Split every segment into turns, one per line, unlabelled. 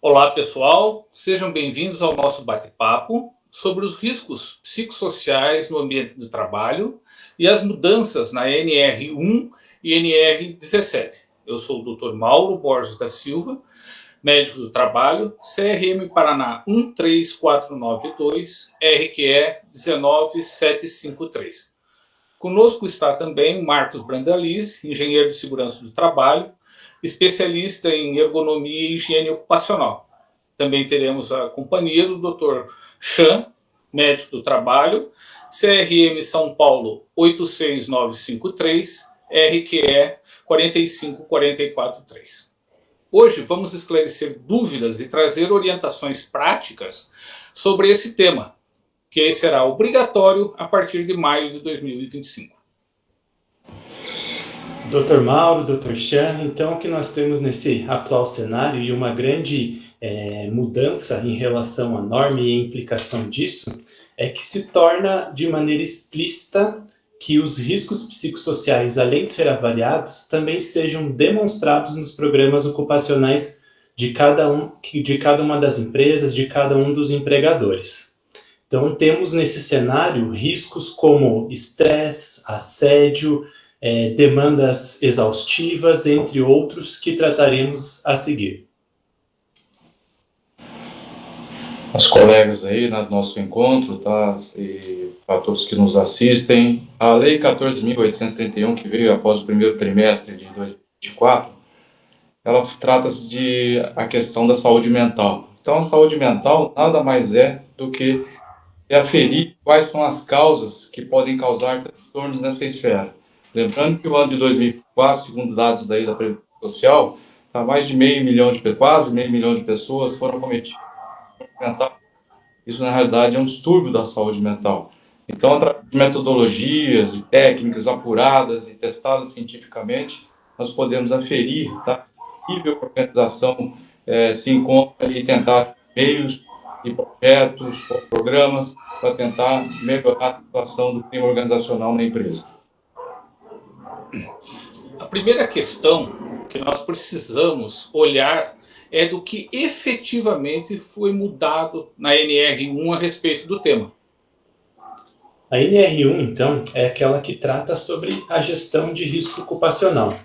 Olá, pessoal. Sejam bem-vindos ao nosso bate-papo sobre os riscos psicossociais no ambiente do trabalho e as mudanças na NR1 e NR17. Eu sou o Dr. Mauro Borges da Silva, médico do trabalho, CRM Paraná 13492, RQE 19753. Conosco está também Marcos Brandalize, engenheiro de segurança do trabalho, especialista em ergonomia e higiene ocupacional. Também teremos a companhia do Dr. Chan, médico do trabalho, CRM São Paulo 86953, RQE 45443. Hoje vamos esclarecer dúvidas e trazer orientações práticas sobre esse tema, que será obrigatório a partir de maio de 2025.
Dr. Mauro, Dr. Chan, então o que nós temos nesse atual cenário e uma grande mudança em relação à norma e a implicação disso é que se torna de maneira explícita que os riscos psicossociais, além de ser avaliados, também sejam demonstrados nos programas ocupacionais de cada uma das empresas, de cada um dos empregadores. Então temos nesse cenário riscos como estresse, assédio, demandas exaustivas, entre outros, que trataremos a seguir.
Os colegas aí no nosso encontro, tá? E para todos que nos assistem, a Lei 14.831, que veio após o primeiro trimestre de 2024, ela trata-se de a questão da saúde mental. Então, a saúde mental nada mais é do que aferir quais são as causas que podem causar transtornos nessa esfera. Lembrando que o ano de 2004, segundo dados daí da Previdência Social, mais de quase meio milhão de pessoas foram cometidas mental. Isso, na realidade, é um distúrbio da saúde mental. Então, através de metodologias e técnicas apuradas e testadas cientificamente, nós podemos aferir, tá? Que nível de organização se encontra e tentar meios e projetos ou programas para tentar melhorar a situação do clima organizacional na empresa.
A primeira questão que nós precisamos olhar é do que efetivamente foi mudado na NR1 a respeito do tema.
A NR1, então, é aquela que trata sobre a gestão de risco ocupacional.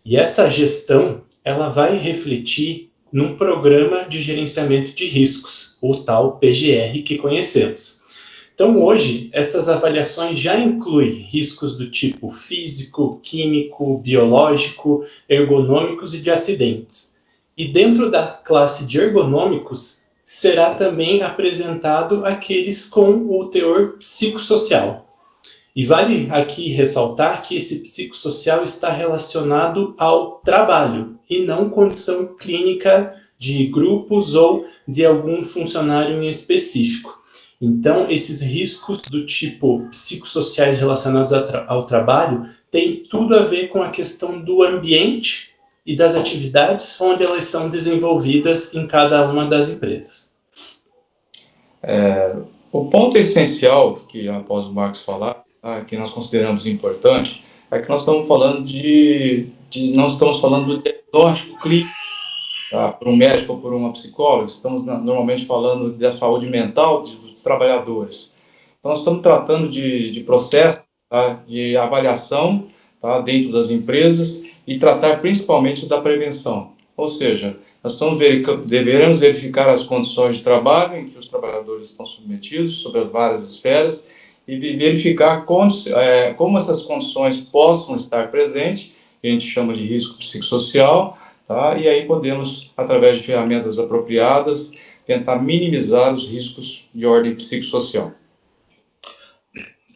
E essa gestão, ela vai refletir num programa de gerenciamento de riscos, o tal PGR que conhecemos. Então, hoje, essas avaliações já incluem riscos do tipo físico, químico, biológico, ergonômicos e de acidentes. E dentro da classe de ergonômicos, será também apresentado aqueles com o teor psicossocial. E vale aqui ressaltar que esse psicossocial está relacionado ao trabalho e não condição clínica de grupos ou de algum funcionário em específico. Então, esses riscos do tipo psicossociais relacionados ao trabalho têm tudo a ver com a questão do ambiente e das atividades onde elas são desenvolvidas em cada uma das empresas.
O ponto essencial, que após o Marcos falar, que nós consideramos importante, é que nós estamos falando não estamos falando do diagnóstico clínico, tá, por um médico ou por uma psicóloga, estamos normalmente falando da saúde mental dos trabalhadores. Então, nós estamos tratando de processo, tá, de avaliação, tá, dentro das empresas e tratar principalmente da prevenção. Ou seja, nós deveremos verificar as condições de trabalho em que os trabalhadores estão submetidos, sobre as várias esferas, e verificar como essas condições possam estar presentes, que a gente chama de risco psicossocial, tá? E aí podemos, através de ferramentas apropriadas, tentar minimizar os riscos de ordem psicossocial.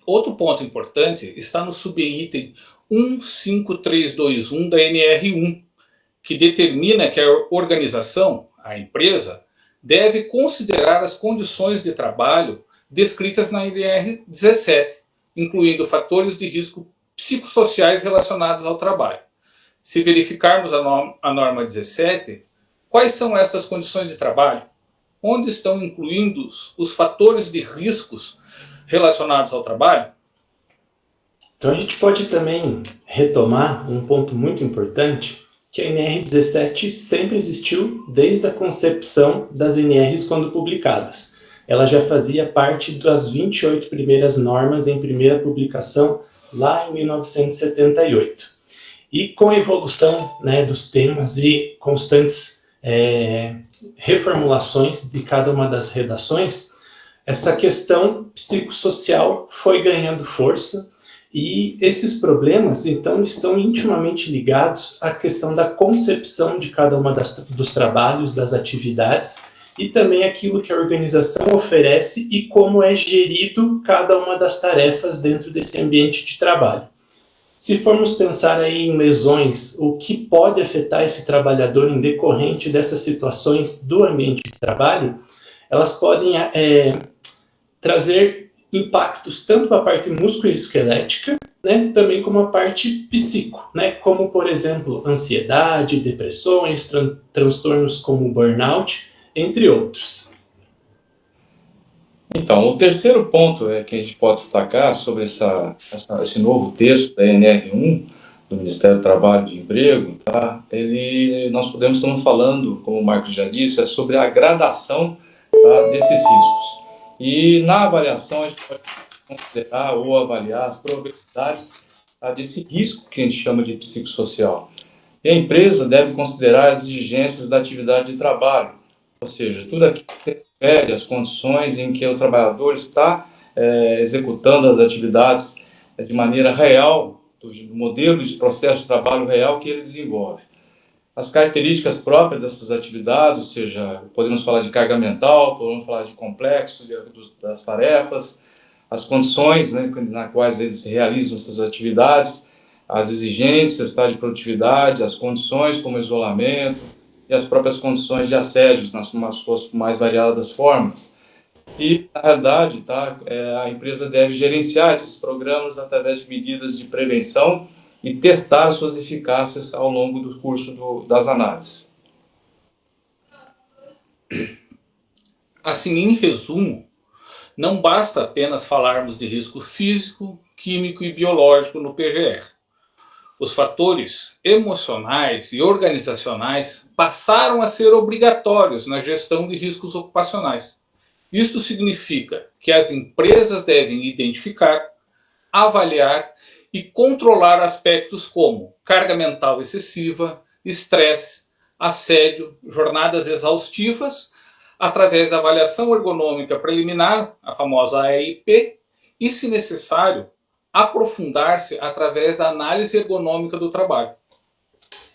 Outro ponto importante está no subitem 15321 da NR1, que determina que a organização, a empresa, deve considerar as condições de trabalho descritas na NR17, incluindo fatores de risco psicossociais relacionados ao trabalho. Se verificarmos a norma 17, quais são estas condições de trabalho? Onde estão incluídos os fatores de riscos relacionados ao trabalho?
Então a gente pode também retomar um ponto muito importante, que que a NR17 sempre existiu desde a concepção das NRs quando publicadas. Ela já fazia parte das 28 primeiras normas em primeira publicação lá em 1978. E com a evolução, né, dos temas e constantes reformulações de cada uma das redações, essa questão psicossocial foi ganhando força. E esses problemas, então, estão intimamente ligados à questão da concepção de cada uma dos trabalhos, das atividades, e também aquilo que a organização oferece e como é gerido cada uma das tarefas dentro desse ambiente de trabalho. Se formos pensar aí em lesões, o que pode afetar esse trabalhador em decorrente dessas situações do ambiente de trabalho, elas podem trazer impactos tanto para a parte musculoesquelética, né, também como a parte psíquica, né, como, por exemplo, ansiedade, depressões, transtornos como burnout, entre outros.
Então, o terceiro ponto que a gente pode destacar sobre esse novo texto da NR1, do Ministério do Trabalho e Emprego, tá? Nós estamos falando, como o Marcos já disse, sobre a gradação, tá, desses riscos. E na avaliação a gente pode considerar ou avaliar as probabilidades, tá, desse risco que a gente chama de psicossocial. E a empresa deve considerar as exigências da atividade de trabalho, ou seja, tudo aquilo que refere às condições em que o trabalhador está executando as atividades de maneira real, do modelo de processo de trabalho real que ele desenvolve. As características próprias dessas atividades, ou seja, podemos falar de carga mental, podemos falar de complexo das tarefas, as condições, né, nas quais eles realizam essas atividades, as exigências, tá, de produtividade, as condições como isolamento e as próprias condições de assédio nas suas mais variadas formas. E, na realidade, tá, a empresa deve gerenciar esses programas através de medidas de prevenção e testar suas eficácias ao longo do curso das análises.
Assim, em resumo, não basta apenas falarmos de risco físico, químico e biológico no PGR. Os fatores emocionais e organizacionais passaram a ser obrigatórios na gestão de riscos ocupacionais. Isto significa que as empresas devem identificar, avaliar e controlar aspectos como carga mental excessiva, estresse, assédio, jornadas exaustivas, através da avaliação ergonômica preliminar, a famosa AEIP, e, se necessário, aprofundar-se através da análise ergonômica do trabalho.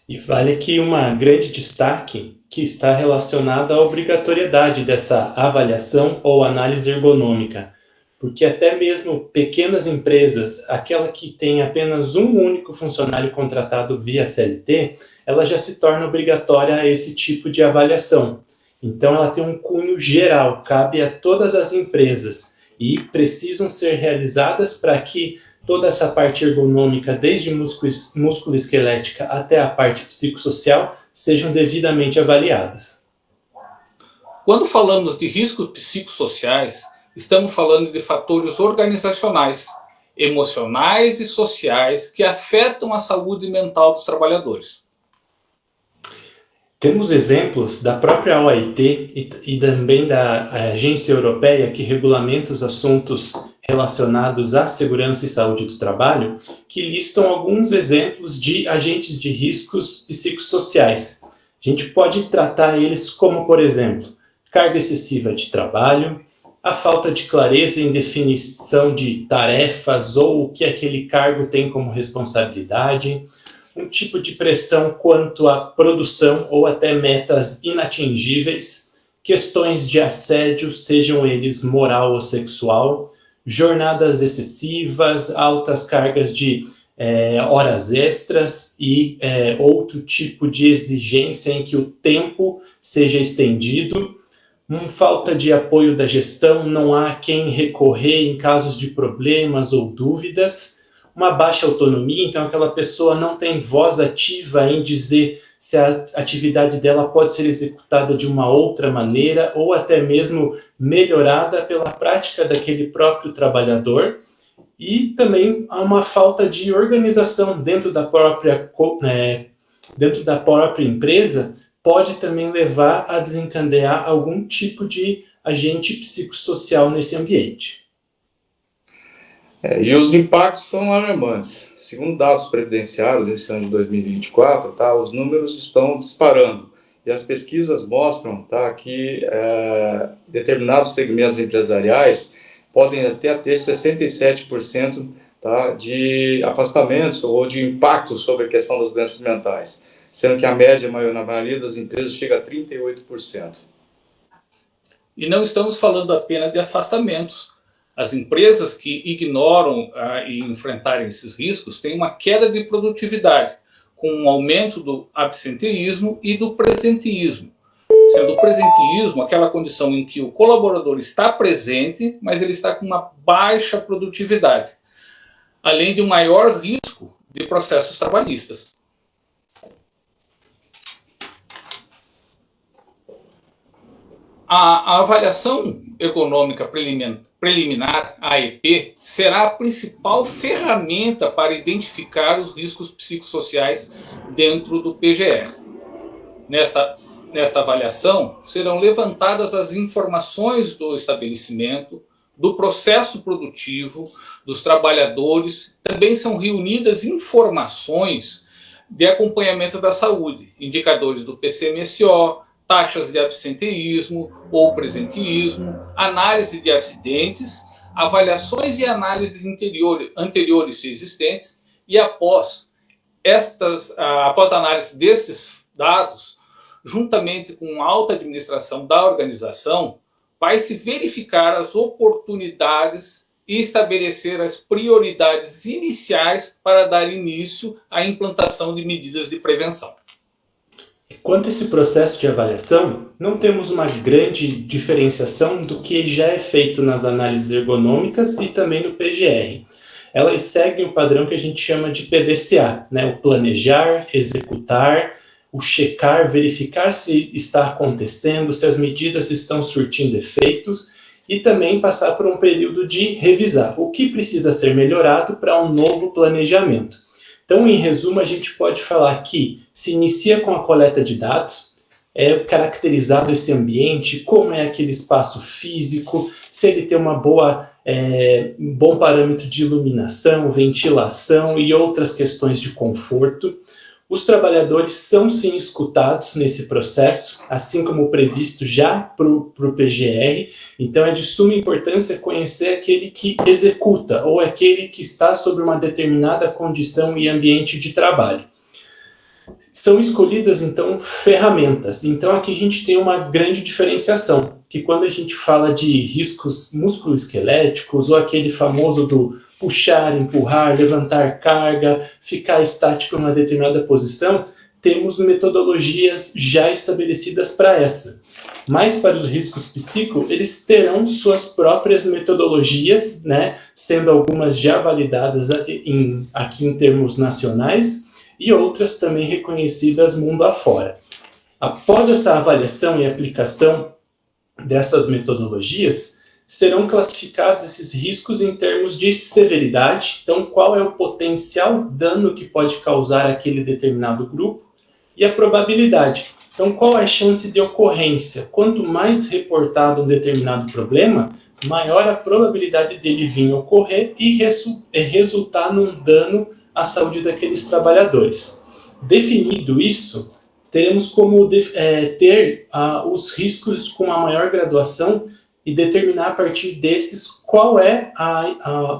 E vale aqui um grande destaque que está relacionado à obrigatoriedade dessa avaliação ou análise ergonômica, porque até mesmo pequenas empresas, aquela que tem apenas um único funcionário contratado via CLT, ela já se torna obrigatória a esse tipo de avaliação. Então ela tem um cunho geral, cabe a todas as empresas e precisam ser realizadas para que toda essa parte ergonômica, desde musculoesquelética até a parte psicossocial, sejam devidamente avaliadas.
Quando falamos de riscos psicossociais, estamos falando de fatores organizacionais, emocionais e sociais que afetam a saúde mental dos trabalhadores.
Temos exemplos da própria OIT e também da Agência Europeia que regulamenta os assuntos relacionados à segurança e saúde do trabalho, que listam alguns exemplos de agentes de riscos psicossociais. A gente pode tratar eles como, por exemplo, carga excessiva de trabalho, a falta de clareza em definição de tarefas ou o que aquele cargo tem como responsabilidade, um tipo de pressão quanto à produção ou até metas inatingíveis, questões de assédio, sejam eles moral ou sexual, jornadas excessivas, altas cargas de horas extras e outro tipo de exigência em que o tempo seja estendido, falta de apoio da gestão, não há quem recorrer em casos de problemas ou dúvidas, uma baixa autonomia, então aquela pessoa não tem voz ativa em dizer se a atividade dela pode ser executada de uma outra maneira ou até mesmo melhorada pela prática daquele próprio trabalhador. E também há uma falta de organização dentro da própria dentro da própria empresa, pode também levar a desencadear algum tipo de agente psicossocial nesse ambiente.
E os impactos são alarmantes. Segundo dados previdenciários esse ano de 2024, tá, os números estão disparando. E as pesquisas mostram, tá, que determinados segmentos empresariais podem até ter 67%, tá, de afastamentos ou de impacto sobre a questão das doenças mentais, sendo que a média na maioria das empresas chega a 38%.
E não estamos falando apenas de afastamentos. As empresas que ignoram e enfrentarem esses riscos têm uma queda de produtividade, com um aumento do absenteísmo e do presenteísmo. Sendo o presenteísmo aquela condição em que o colaborador está presente, mas ele está com uma baixa produtividade, além de um maior risco de processos trabalhistas. A avaliação ergonômica preliminar, AEP, será a principal ferramenta para identificar os riscos psicossociais dentro do PGR. Nesta avaliação, serão levantadas as informações do estabelecimento, do processo produtivo, dos trabalhadores. Também são reunidas informações de acompanhamento da saúde, indicadores do PCMSO, taxas de absenteísmo ou presenteísmo, análise de acidentes, avaliações e análises anteriores existentes, e após a análise desses dados, juntamente com a alta administração da organização, vai se verificar as oportunidades e estabelecer as prioridades iniciais para dar início à implantação de medidas de prevenção.
Quanto a esse processo de avaliação, não temos uma grande diferenciação do que já é feito nas análises ergonômicas e também no PGR. Elas seguem o padrão que a gente chama de PDCA, né? O planejar, executar, o checar, verificar se está acontecendo, se as medidas estão surtindo efeitos, e também passar por um período de revisar o que precisa ser melhorado para um novo planejamento. Então, em resumo, a gente pode falar que se inicia com a coleta de dados, é caracterizado esse ambiente, como é aquele espaço físico, se ele tem um bom parâmetro de iluminação, ventilação e outras questões de conforto. Os trabalhadores são sim escutados nesse processo, assim como previsto já para o PGR, então é de suma importância conhecer aquele que executa ou aquele que está sobre uma determinada condição e ambiente de trabalho. São escolhidas então ferramentas, então aqui a gente tem uma grande diferenciação, que quando a gente fala de riscos musculoesqueléticos ou aquele famoso do puxar, empurrar, levantar carga, ficar estático em uma determinada posição, temos metodologias já estabelecidas para essa. Mas para os riscos psico, eles terão suas próprias metodologias, né, sendo algumas já validadas aqui em termos nacionais e outras também reconhecidas mundo afora. Após essa avaliação e aplicação dessas metodologias, serão classificados esses riscos em termos de severidade, então qual é o potencial dano que pode causar aquele determinado grupo, e a probabilidade, então qual é a chance de ocorrência. Quanto mais reportado um determinado problema, maior a probabilidade dele vir ocorrer e resultar num dano à saúde daqueles trabalhadores. Definido isso, teremos como ter os riscos com a maior graduação e determinar a partir desses qual é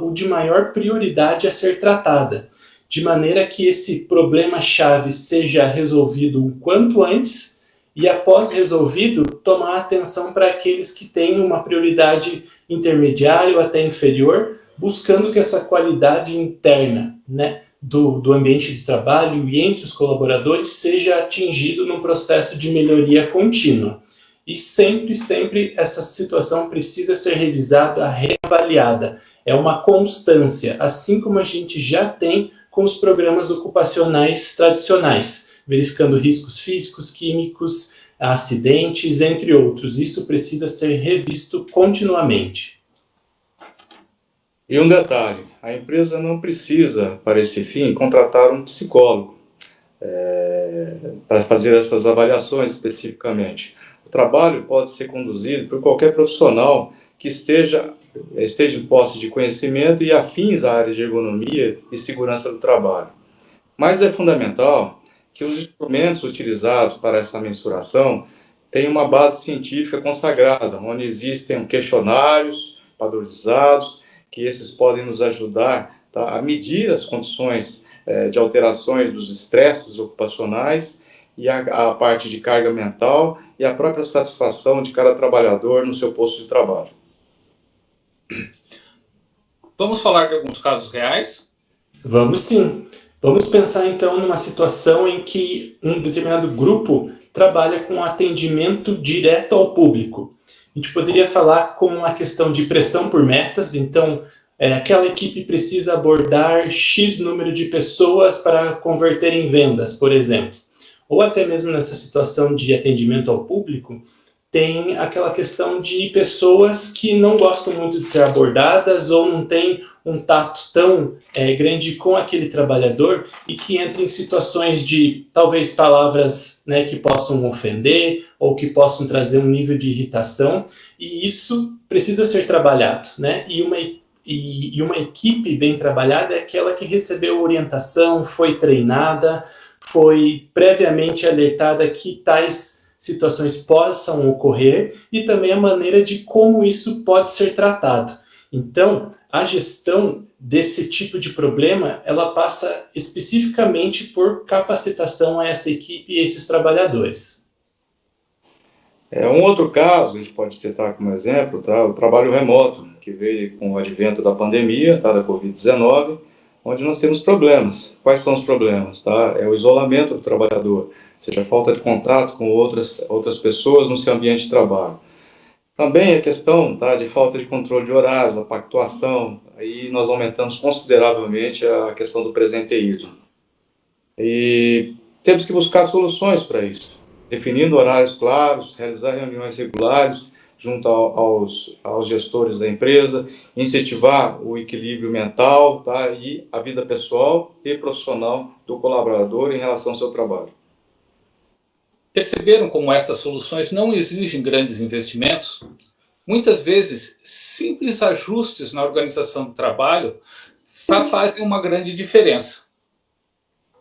o de maior prioridade a ser tratada, de maneira que esse problema-chave seja resolvido o quanto antes e, após resolvido, tomar atenção para aqueles que têm uma prioridade intermediária ou até inferior, buscando que essa qualidade interna, né, do ambiente de trabalho e entre os colaboradores seja atingido num processo de melhoria contínua. E sempre essa situação precisa ser revisada, reavaliada. É uma constância, assim como a gente já tem com os programas ocupacionais tradicionais, verificando riscos físicos, químicos, acidentes, entre outros. Isso precisa ser revisto continuamente.
E um detalhe, a empresa não precisa, para esse fim, contratar um psicólogo. para fazer essas avaliações especificamente. O trabalho pode ser conduzido por qualquer profissional que esteja em posse de conhecimento e afins à área de ergonomia e segurança do trabalho. Mas é fundamental que os instrumentos utilizados para essa mensuração tenham uma base científica consagrada, onde existem questionários padronizados, que esses podem nos ajudar, tá, a medir as condições de alterações dos estresses ocupacionais e a parte de carga mental e a própria satisfação de cada trabalhador no seu posto de trabalho.
Vamos falar de alguns casos reais?
Vamos sim. Vamos pensar então numa situação em que um determinado grupo trabalha com atendimento direto ao público. A gente poderia falar como uma questão de pressão por metas, então aquela equipe precisa abordar X número de pessoas para converter em vendas, por exemplo. Ou até mesmo nessa situação de atendimento ao público, tem aquela questão de pessoas que não gostam muito de ser abordadas ou não têm um tato tão grande com aquele trabalhador e que entra em situações de talvez palavras, né, que possam ofender ou que possam trazer um nível de irritação, e isso precisa ser trabalhado, né? E uma equipe bem trabalhada é aquela que recebeu orientação, foi treinada, foi previamente alertada que tais situações possam ocorrer e também a maneira de como isso pode ser tratado. Então, a gestão desse tipo de problema, ela passa especificamente por capacitação a essa equipe e a esses trabalhadores.
Um outro caso, a gente pode citar como exemplo, tá, o trabalho remoto, que veio com o advento da pandemia, tá, da Covid-19, onde nós temos problemas. Quais são os problemas? Tá? É o isolamento do trabalhador, ou seja, a falta de contato com outras pessoas no seu ambiente de trabalho. Também a questão, tá, de falta de controle de horários, a pactuação, aí nós aumentamos consideravelmente a questão do presenteísmo. E temos que buscar soluções para isso, definindo horários claros, realizar reuniões regulares junto aos gestores da empresa, incentivar o equilíbrio mental, tá, e a vida pessoal e profissional do colaborador em relação ao seu trabalho.
Perceberam como estas soluções não exigem grandes investimentos? Muitas vezes, simples ajustes na organização do trabalho fazem uma grande diferença.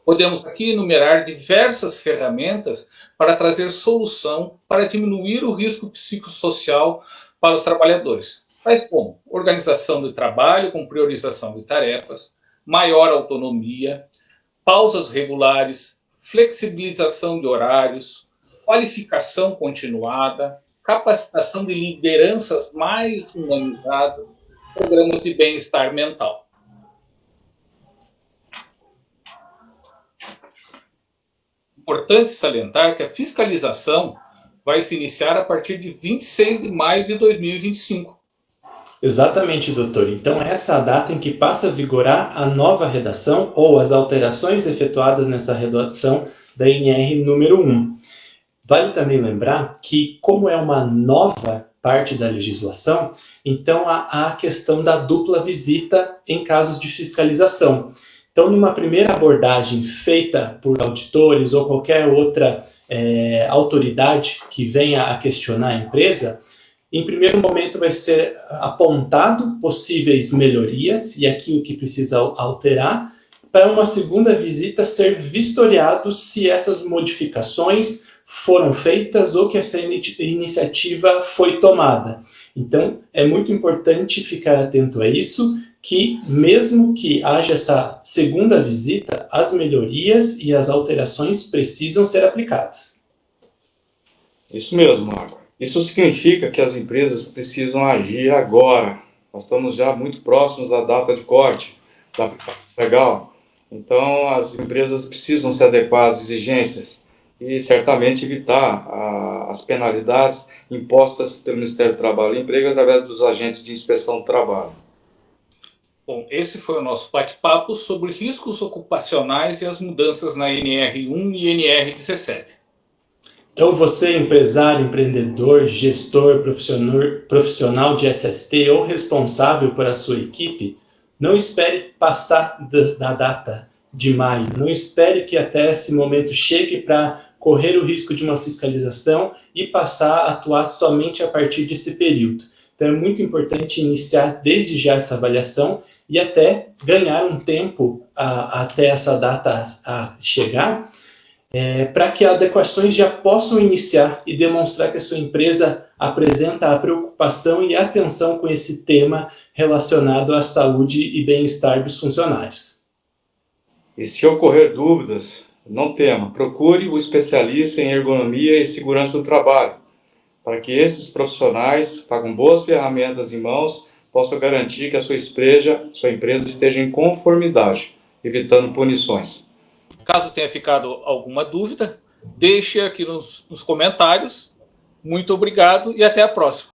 Podemos aqui enumerar diversas ferramentas para trazer solução para diminuir o risco psicossocial para os trabalhadores, tais como organização do trabalho com priorização de tarefas, maior autonomia, pausas regulares, flexibilização de horários, qualificação continuada, capacitação de lideranças mais humanizadas, programas de bem-estar mental. Importante salientar que a fiscalização vai se iniciar a partir de 26 de maio de 2025.
Exatamente, doutor. Então, essa é a data em que passa a vigorar a nova redação ou as alterações efetuadas nessa redação da NR número 1. Vale também lembrar que, como é uma nova parte da legislação, então há a questão da dupla visita em casos de fiscalização. Então, numa primeira abordagem feita por auditores ou qualquer outra autoridade que venha a questionar a empresa, em primeiro momento vai ser apontado possíveis melhorias e aquilo que precisa alterar, para uma segunda visita ser vistoriado se essas modificações foram feitas ou que essa iniciativa foi tomada. Então, é muito importante ficar atento a isso, que mesmo que haja essa segunda visita, as melhorias e as alterações precisam ser aplicadas.
Isso mesmo, Marco. Isso significa que as empresas precisam agir agora. Nós estamos já muito próximos da data de corte da aplicação legal. Então, as empresas precisam se adequar às exigências e certamente evitar as penalidades impostas pelo Ministério do Trabalho e Emprego através dos agentes de inspeção do trabalho.
Bom, esse foi o nosso bate-papo sobre riscos ocupacionais e as mudanças na NR1 e NR17.
Então você, empresário, empreendedor, gestor, profissional de SST ou responsável por a sua equipe, não espere passar da data de maio. Não espere que até esse momento chegue para correr o risco de uma fiscalização e passar a atuar somente a partir desse período. Então é muito importante iniciar desde já essa avaliação e até ganhar um tempo até essa data a chegar, para que adequações já possam iniciar e demonstrar que a sua empresa apresenta a preocupação e atenção com esse tema relacionado à saúde e bem-estar dos funcionários.
E se ocorrer dúvidas, não tema, procure o especialista em ergonomia e segurança do trabalho, para que esses profissionais, com boas ferramentas em mãos, possam garantir que a sua empresa esteja em conformidade, evitando punições.
Caso tenha ficado alguma dúvida, deixe aqui nos comentários. Muito obrigado e até a próxima.